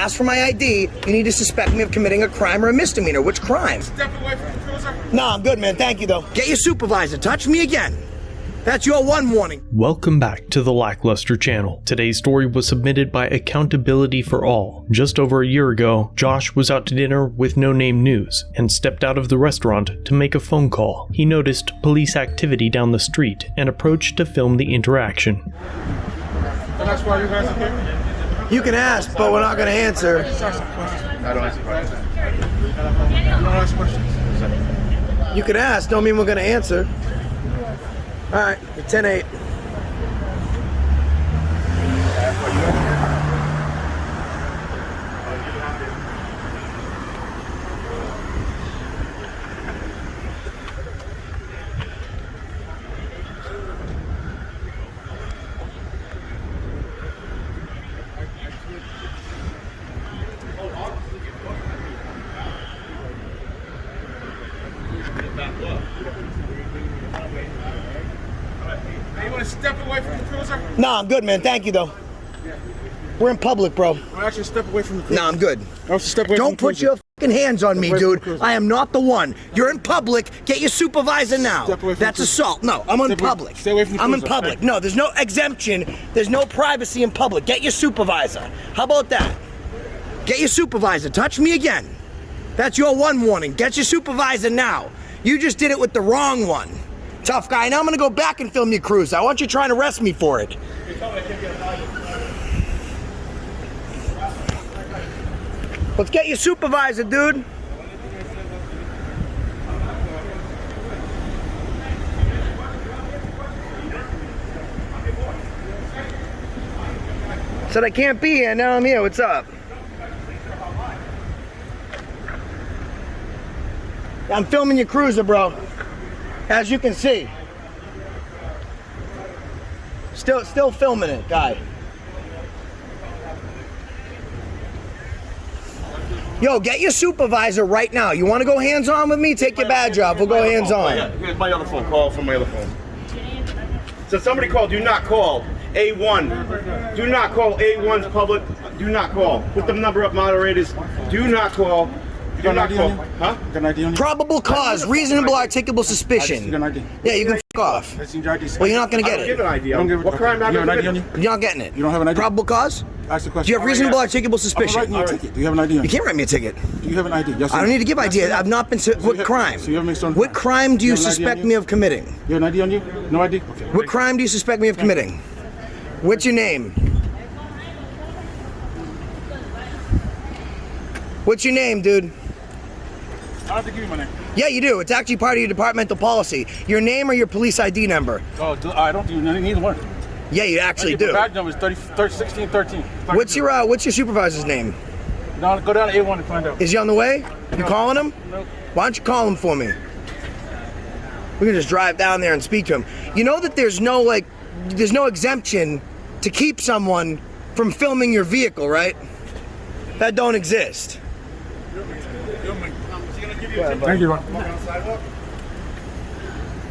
ask for my ID, you need to suspect me of committing a crime or a misdemeanor. Which crime? Step away from the cruiser. No, I'm good, man. Thank you, though. Get your supervisor. Touch me again. That's your one warning. Welcome back to the Lackluster channel. Today's story was submitted by Accountability for All. Just over a year ago, Josh was out to dinner with No Name News and stepped out of the restaurant to make a phone call. He noticed police activity down the street and approached to film the interaction. That's why you guys are here? You can ask, but we're not going to answer. I don't answer questions. You don't ask questions. You can ask, don't mean we're going to answer. All right, 10-8. You want to step away from the cruiser? No, I'm good, man. Thank you, though. We're in public, bro. Well, actually, step away from the cruiser. No, I'm good. Step away Don't put your fucking hands on me, dude. I am not the one. You're in public. Get your supervisor now. That's assault. No, I'm in public. Stay away from the I'm in cruiser, public. okay? No, there's no exemption. There's no privacy in public. Get your supervisor. How about that? Get your supervisor. Touch me again. That's your one warning. Get your supervisor now. You just did it with the wrong one. Tough guy. Now I'm going to go back and film your cruise. I want you trying to arrest me for it. Let's get your supervisor, dude. Said I can't be here. Now I'm here. What's up? I'm filming your cruiser, bro. As you can see. Still filming it, guy. Yo, get your supervisor right now. You want to go hands-on with me? Take your badge off. We'll go hands-on. Yeah, here's my other phone. Call from my other phone. So somebody called. Do not call A1. Do not call A1's public. Do not call. Put the number up, moderators. Do not call. Do not call. Huh? Got an ID on you? Probable cause, reasonable articulable suspicion. You got an ID? Yeah, you can f*** off. That's your ID. Well, you're not going to I get don't give it. an ID. You don't give What crime have you I have an ID on committed? you? You're not getting it. You don't have an ID? Probable cause? Ask the question. Do you have reasonable articulable I'm suspicion? writing you a ticket. Do you have an ID on You can't write me a ticket. Do you have an ID? Yes. I don't need to give ID. I've not been... What crime? So you haven't made certain What crime do you You have an ID on suspect you? me of committing? You have an ID on you? No ID? Okay. What crime do you suspect me of committing? What's your name? What's your name, dude? I have to give you my name. Yeah, you do. It's actually part of your departmental policy. Your name or your police ID number? Oh, I don't do neither one. Yeah, you actually The do. badge number is 1613. What's your supervisor's name? Now go down to A1 and find out. Is he on the way? You calling him? No. Why don't you call him for me? We can just drive down there and speak to him. You know that there's no exemption to keep someone from filming your vehicle, right? That don't exist. Thank you.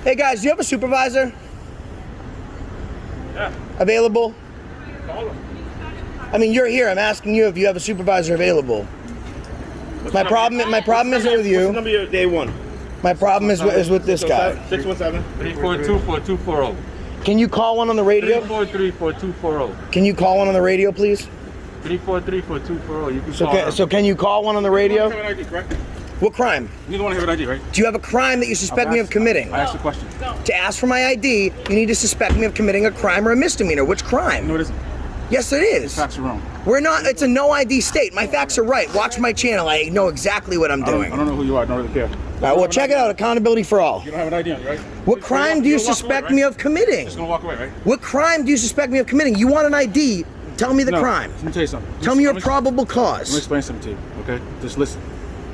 Hey guys, do you have a supervisor? Yeah. Available? Call him. I mean, you're here. I'm asking you if you have a supervisor available. My problem isn't with What's the you. number of A1? My problem is with this guy. 617. 342-4240. Can you call one on the radio? 343-4240. Can you call one on the radio, please? 343-4240. You can call So can you call one on the You radio? have an ID, correct? What crime? Neither one have an ID, right? Do you have a crime that you suspect me of committing? I asked the question. To ask for my ID, you need to suspect me of committing a crime or a misdemeanor. Which crime? No, it isn't. Yes, it is. Facts are wrong. We're not. It's a no ID state. My facts are right. Watch my channel. I know exactly what I'm doing. I don't know who you are. I don't really care. All right, well, check it out. Accountability for all. You don't have an ID on you, right? What crime do you suspect me of committing? Just gonna walk away, right? What crime do you suspect me of committing? You want an ID? Tell me the No. crime. Let me tell you something. Tell me your Let probable Let me cause. explain something to you, okay? Just listen,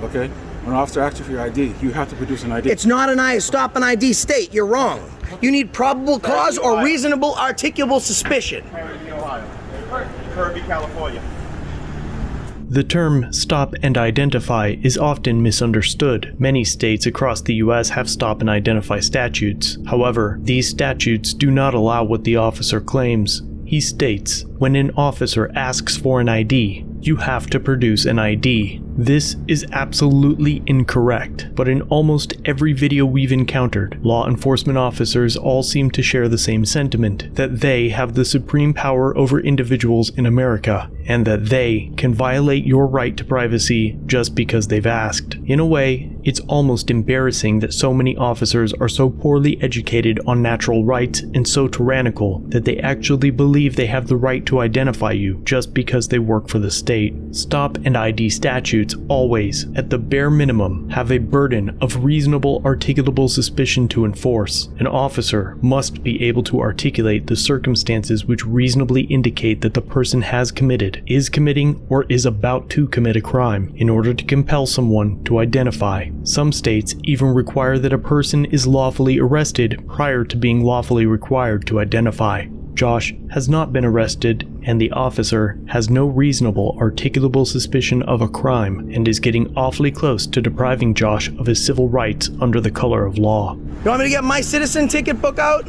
okay? When an officer asks you for your ID, you have to produce an ID. It's not stop an ID state. You're wrong. You need probable cause or reasonable articulable suspicion. Kirby, California. The term stop and identify is often misunderstood. Many states across the US have stop and identify statutes. However, these statutes do not allow what the officer claims. He states, when an officer asks for an ID, you have to produce an ID. This is absolutely incorrect, but in almost every video we've encountered, law enforcement officers all seem to share the same sentiment, that they have the supreme power over individuals in America, and that they can violate your right to privacy just because they've asked. In a way, it's almost embarrassing that so many officers are so poorly educated on natural rights and so tyrannical that they actually believe they have the right to identify you just because they work for the state. Stop and ID statutes always, at the bare minimum, have a burden of reasonable articulable suspicion to enforce. An officer must be able to articulate the circumstances which reasonably indicate that the person has committed, is committing, or is about to commit a crime in order to compel someone to identify. Some states even require that a person is lawfully arrested prior to being lawfully required to identify. Josh has not been arrested, and the officer has no reasonable articulable suspicion of a crime and is getting awfully close to depriving Josh of his civil rights under the color of law. You want me to get my citizen ticket book out?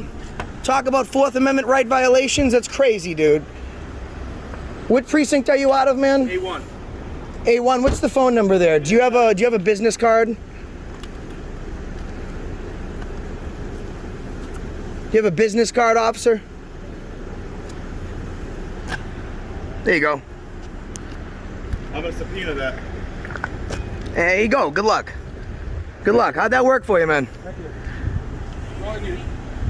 Talk about Fourth Amendment right violations? That's crazy, dude. What precinct are you out of, man? A1. A1, what's the phone number there? Do you have a business card? Do you have a business card, officer? There you go. I'm gonna subpoena that. There you go. Good luck. Good luck. How'd that work for you, man? Thank you.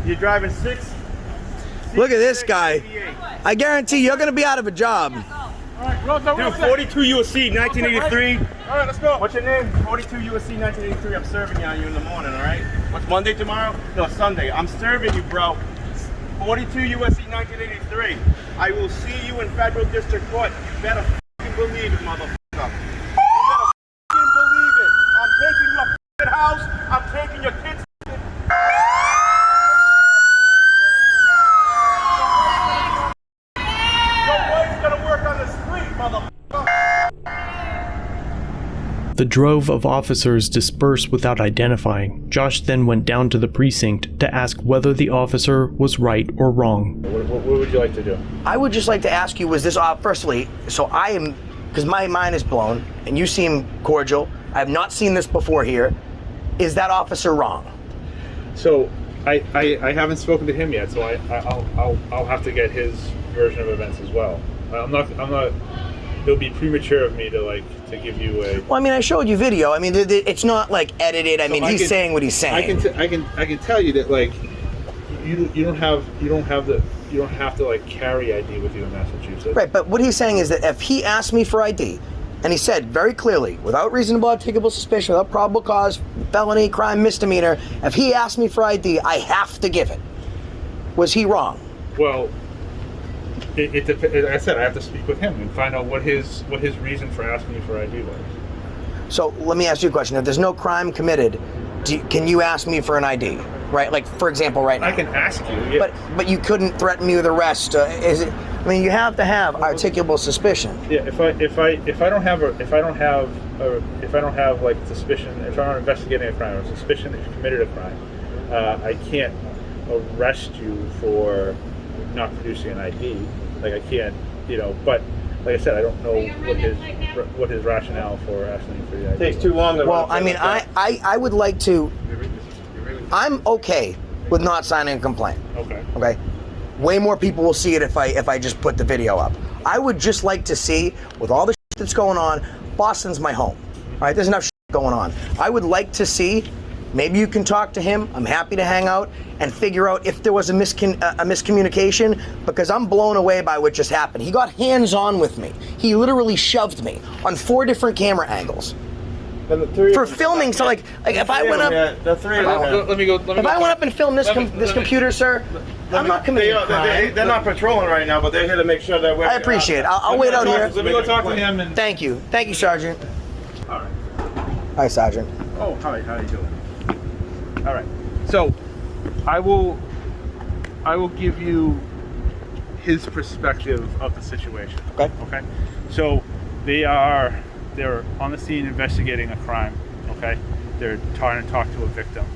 You're driving 6. Look at this guy. I guarantee you're gonna be out of a job. Dude, 42 USC 1983. All right, let's go. What's your name? 42 USC 1983. I'm serving you on you in the morning, all right? What's Monday tomorrow? No, Sunday. I'm serving you, bro. 42 USC 1983. I will see you in federal district court. You better f***ing believe it, motherfucker. You better f***ing believe it. I'm taking your f***ing house. I'm taking your kids. Your wife's gonna work on the street, motherfucker. The drove of officers dispersed without identifying. Josh then went down to the precinct to ask whether the officer was right or wrong. What would you like to do? I would just like to ask you, was this, firstly, so I am, because my mind is blown, and you seem cordial. I have not seen this before here. Is that officer wrong? So I haven't spoken to him yet, so I'll have to get his version of events as well. I'm not. It'll be premature of me to give you a. Well, I mean, I showed you video. I mean, it's not like edited. I mean, he's saying what he's saying. I can tell you that you don't have to carry ID with you in Massachusetts. Right, but what he's saying is that if he asked me for ID, and he said very clearly, without reasonable articulable suspicion, without probable cause, felony, crime, misdemeanor, if he asked me for ID, I have to give it. Was he wrong? Well, it like I said, I have to speak with him and find out what his reason for asking you for ID was. So let me ask you a question. If there's no crime committed, can you ask me for an ID? Right, like for example, right now. I can ask you. Yeah. But you couldn't threaten me with arrest. I mean, you have to have articulable suspicion. Yeah. If I don't have suspicion, if I'm not investigating a crime or suspicion that you committed a crime, I can't arrest you for not producing an ID. I can't, but like I said, I don't know what his rationale for asking for the ID. Takes too long to. Well, I mean, I would like to. I'm okay with not signing a complaint. Okay. Okay. Way more people will see it if I just put the video up. I would just like to see, with all the shit that's going on, Boston's my home. All right, there's enough shit going on. I would like to see. Maybe you can talk to him. I'm happy to hang out and figure out if there was a miscommunication, because I'm blown away by what just happened. He got hands-on with me. He literally shoved me on 4 different camera angles for filming. So like if I went up, the three of them. Let me go. if I went up and filmed this computer, sir, I'm not committing a crime. They're not patrolling right now, but they're here to make sure that we're. I appreciate it. I'll wait out here. Let me go talk to him and. Thank you, Sergeant. All right. Hi, Sergeant. Oh, hi. How are you doing? All right. So, I will give you his perspective of the situation. Okay. Okay. So, they're on the scene investigating a crime. Okay. They're trying to talk to a victim.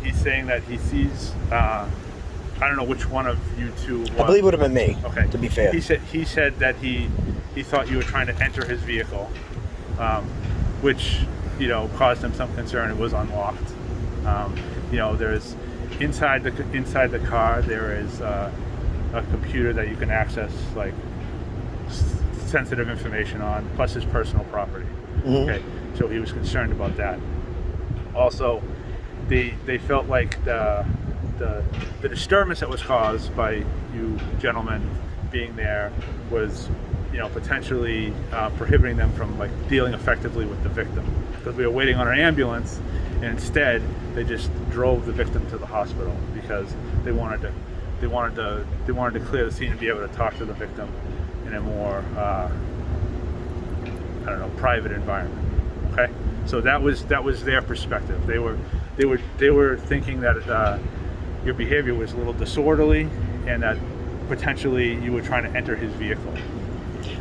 He's saying that he sees I don't know which one of you two was. I believe it would have been me. Okay. To be fair. He said that he thought you were trying to enter his vehicle, which caused him some concern. It was unlocked. There's inside the car there is a computer that you can access like sensitive information on, plus his personal property. Okay, so he was concerned about that. Also, they felt like the disturbance that was caused by you gentlemen being there was potentially prohibiting them from like dealing effectively with the victim, because we were waiting on an ambulance, and instead they just drove the victim to the hospital because they wanted to clear the scene and be able to talk to the victim in a more private environment. Okay, so that was their perspective. They were thinking that your behavior was a little disorderly and that potentially you were trying to enter his vehicle.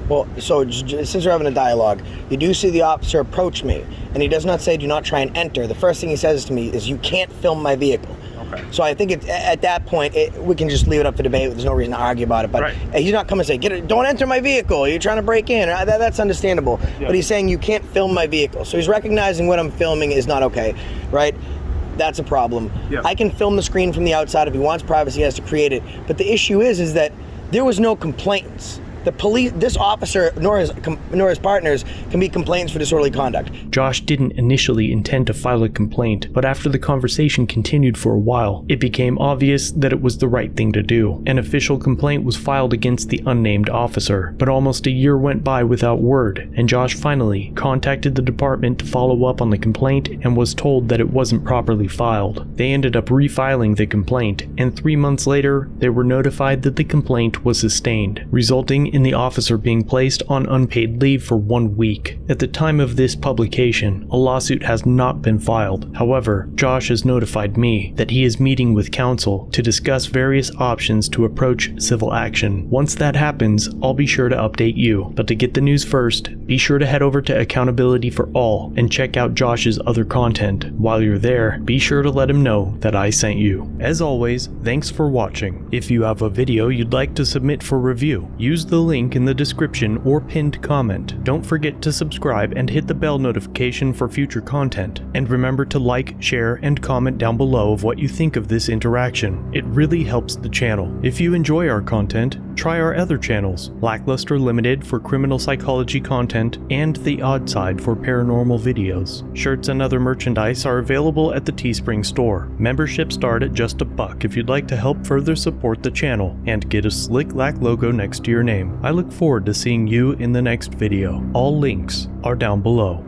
Well, so since we're having a dialogue, you do see the officer approach me, and he does not say do not try and enter. The first thing he says to me is you can't film my vehicle. Okay. So I think at that point, we can just leave it up for debate. There's no reason to argue about it. But right. He's not coming and say, don't enter my vehicle. You're trying to break in. That's understandable. Yeah. But he's saying you can't film my vehicle. So he's recognizing what I'm filming is not okay, right? That's a problem. Yeah. I can film the screen from the outside. If he wants privacy, he has to create it. But the issue is that there was no complaints. The police, this officer, nor his partners, can be complaints for disorderly conduct. Josh didn't initially intend to file a complaint, but after the conversation continued for a while, it became obvious that it was the right thing to do. An official complaint was filed against the unnamed officer, but almost a year went by without word, and Josh finally contacted the department to follow up on the complaint and was told that it wasn't properly filed. They ended up refiling the complaint, and 3 months later, they were notified that the complaint was sustained, resulting in the officer being placed on unpaid leave for 1 week. At the time of this publication, a lawsuit has not been filed. However, Josh has notified me that he is meeting with counsel to discuss various options to approach civil action. Once that happens, I'll be sure to update you. But to get the news first, be sure to head over to Accountability for All and check out Josh's other content. While you're there, be sure to let him know that I sent you. As always, thanks for watching. If you have a video you'd like to submit for review, use the link in the description or pinned comment. Don't forget to subscribe and hit the bell notification for future content. And remember to like, share, and comment down below of what you think of this interaction. It really helps the channel. If you enjoy our content, try our other channels, Lackluster Limited for criminal psychology content and The Odd Side for paranormal videos. Shirts and other merchandise are available at the Teespring store. Memberships start at just $1 if you'd like to help further support the channel and get a slick Lack logo next to your name. I look forward to seeing you in the next video. All links are down below.